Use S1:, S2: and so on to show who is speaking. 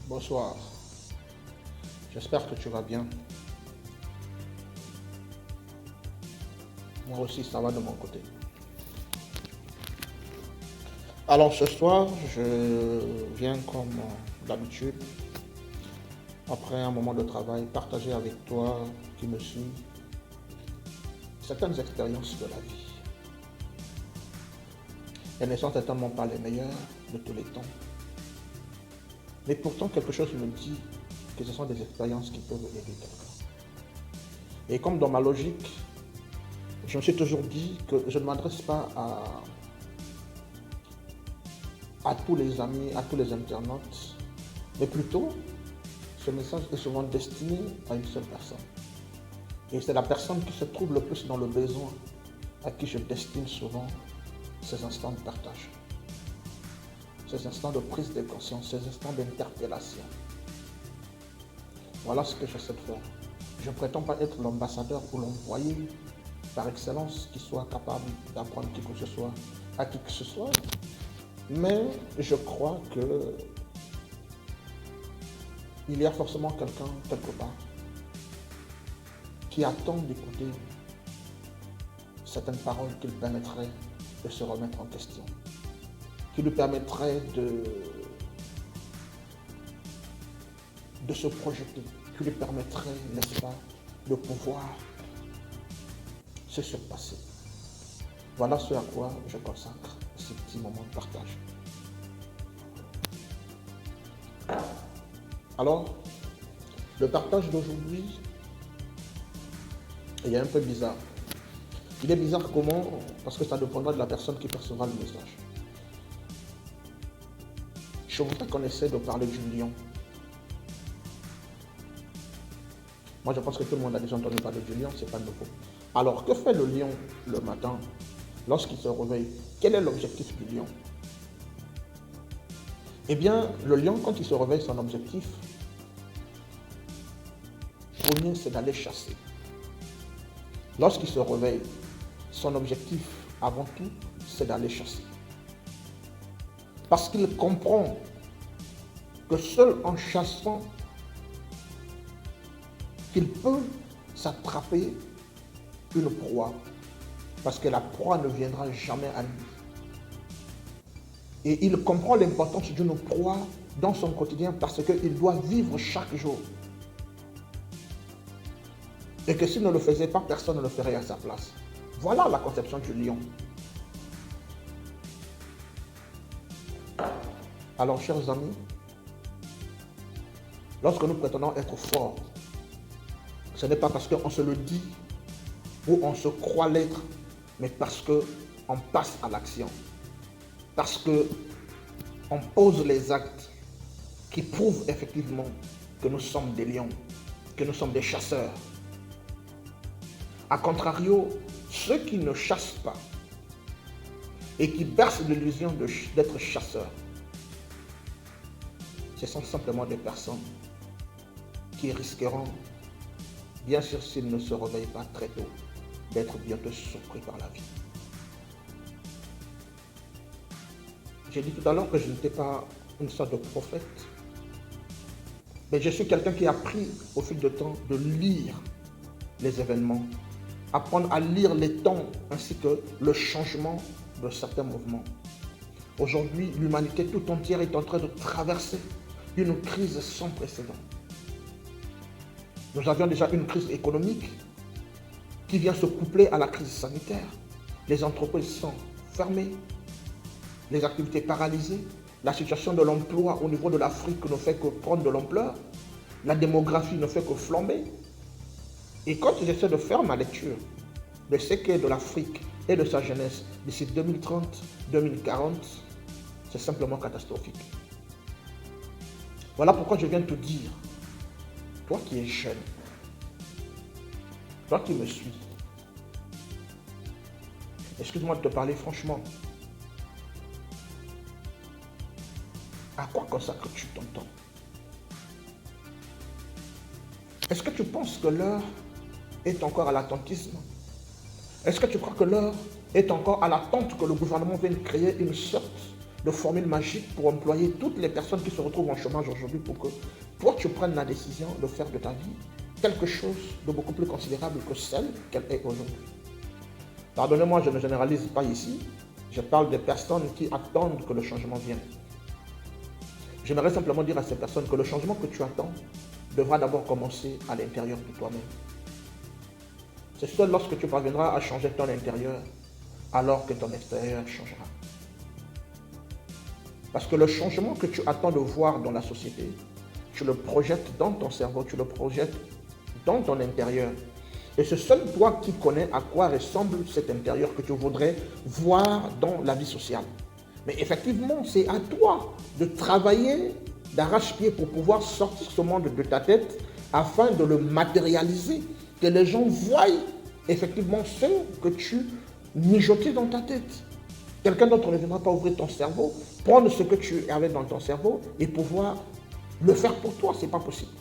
S1: Bonsoir, j'espère que tu vas bien. Moi aussi, ça va de mon côté. Alors ce soir, je viens comme d'habitude, après un moment de travail, partager avec toi qui me suis certaines expériences de la vie. Elles ne sont certainement pas les meilleures de tous les temps. Mais pourtant, quelque chose me dit que ce sont des expériences qui peuvent aider quelqu'un. Et comme dans ma logique, je me suis toujours dit que je ne m'adresse pas à tous les amis, à tous les internautes, mais plutôt, ce message est souvent destiné à une seule personne. Et c'est la personne qui se trouve le plus dans le besoin, à qui je destine souvent ces instants de partage, ces instants de prise de conscience, ces instants d'interpellation. Voilà ce que j'essaie de faire. Je ne prétends pas être l'ambassadeur ou l'envoyé par excellence qui soit capable d'apprendre qui que ce soit à qui que ce soit, mais je crois que il y a forcément quelqu'un quelque part qui attend d'écouter certaines paroles qui lui permettraient de se remettre en question, qui lui permettraient de se projeter, qui lui permettraient, n'est-ce pas, de pouvoir se surpasser. Voilà ce à quoi je consacre ce petit moment de partage. Alors, le partage d'aujourd'hui il est un peu bizarre. Il est bizarre comment? Parce que ça dépendra de la personne qui percevra le message. Je voudrais qu'on essaie de parler du lion. Moi, je pense que tout le monde a déjà entendu parler du lion, c'est pas nouveau. Alors, que fait le lion le matin lorsqu'il se réveille? Quel est l'objectif du lion? Eh bien, le lion, quand il se réveille, son objectif premier, c'est d'aller chasser. Lorsqu'il se réveille, son objectif, avant tout, c'est d'aller chasser. Parce qu'il comprend que seul en chassant, qu'il peut s'attraper une proie. Parce que la proie ne viendra jamais à lui. Et il comprend l'importance d'une proie dans son quotidien parce qu'il doit vivre chaque jour. Et que s'il ne le faisait pas, personne ne le ferait à sa place. Voilà la conception du lion. Alors, chers amis, lorsque nous prétendons être forts, ce n'est pas parce qu'on se le dit ou on se croit l'être, mais parce qu'on passe à l'action. Parce qu'on pose les actes qui prouvent effectivement que nous sommes des lions, que nous sommes des chasseurs. A contrario, ceux qui ne chassent pas et qui bercent l'illusion d'être chasseurs, ce sont simplement des personnes qui risqueront, bien sûr s'ils ne se réveillent pas très tôt, d'être bientôt surpris par la vie. J'ai dit tout à l'heure que je n'étais pas une sorte de prophète, mais je suis quelqu'un qui a appris au fil du temps de lire les événements, apprendre à lire les temps ainsi que le changement de certains mouvements. Aujourd'hui, l'humanité tout entière est en train de traverser une crise sans précédent. Nous avions déjà une crise économique qui vient se coupler à la crise sanitaire. Les entreprises sont fermées, les activités paralysées, la situation de l'emploi au niveau de l'Afrique ne fait que prendre de l'ampleur, la démographie ne fait que flamber. Et quand j'essaie de faire ma lecture de ce qu'est de l'Afrique et de sa jeunesse d'ici 2030-2040, c'est simplement catastrophique. Voilà pourquoi je viens te dire, toi qui es jeune, toi qui me suis, excuse-moi de te parler franchement, à quoi consacres-tu ton temps? Est-ce que tu penses que l'heure est encore à l'attentisme? Est-ce que tu crois que l'heure est encore à l'attente que le gouvernement vienne créer une sorte de formule magique pour employer toutes les personnes qui se retrouvent en chômage aujourd'hui pour que toi, tu prennes la décision de faire de ta vie quelque chose de beaucoup plus considérable que celle qu'elle est aujourd'hui. Pardonnez-moi, je ne généralise pas ici. Je parle des personnes qui attendent que le changement vienne. J'aimerais simplement dire à ces personnes que le changement que tu attends devra d'abord commencer à l'intérieur de toi-même. C'est seul lorsque tu parviendras à changer ton intérieur, alors que ton extérieur changera. Parce que le changement que tu attends de voir dans la société, tu le projettes dans ton cerveau, tu le projettes dans ton intérieur. Et c'est seul toi qui connais à quoi ressemble cet intérieur que tu voudrais voir dans la vie sociale. Mais effectivement, c'est à toi de travailler d'arrache-pied pour pouvoir sortir ce monde de ta tête afin de le matérialiser, que les gens voient effectivement ce que tu mijotais dans ta tête. Quelqu'un d'autre ne viendra pas ouvrir ton cerveau, prendre ce que tu avais dans ton cerveau et pouvoir le faire pour toi, ce n'est pas possible.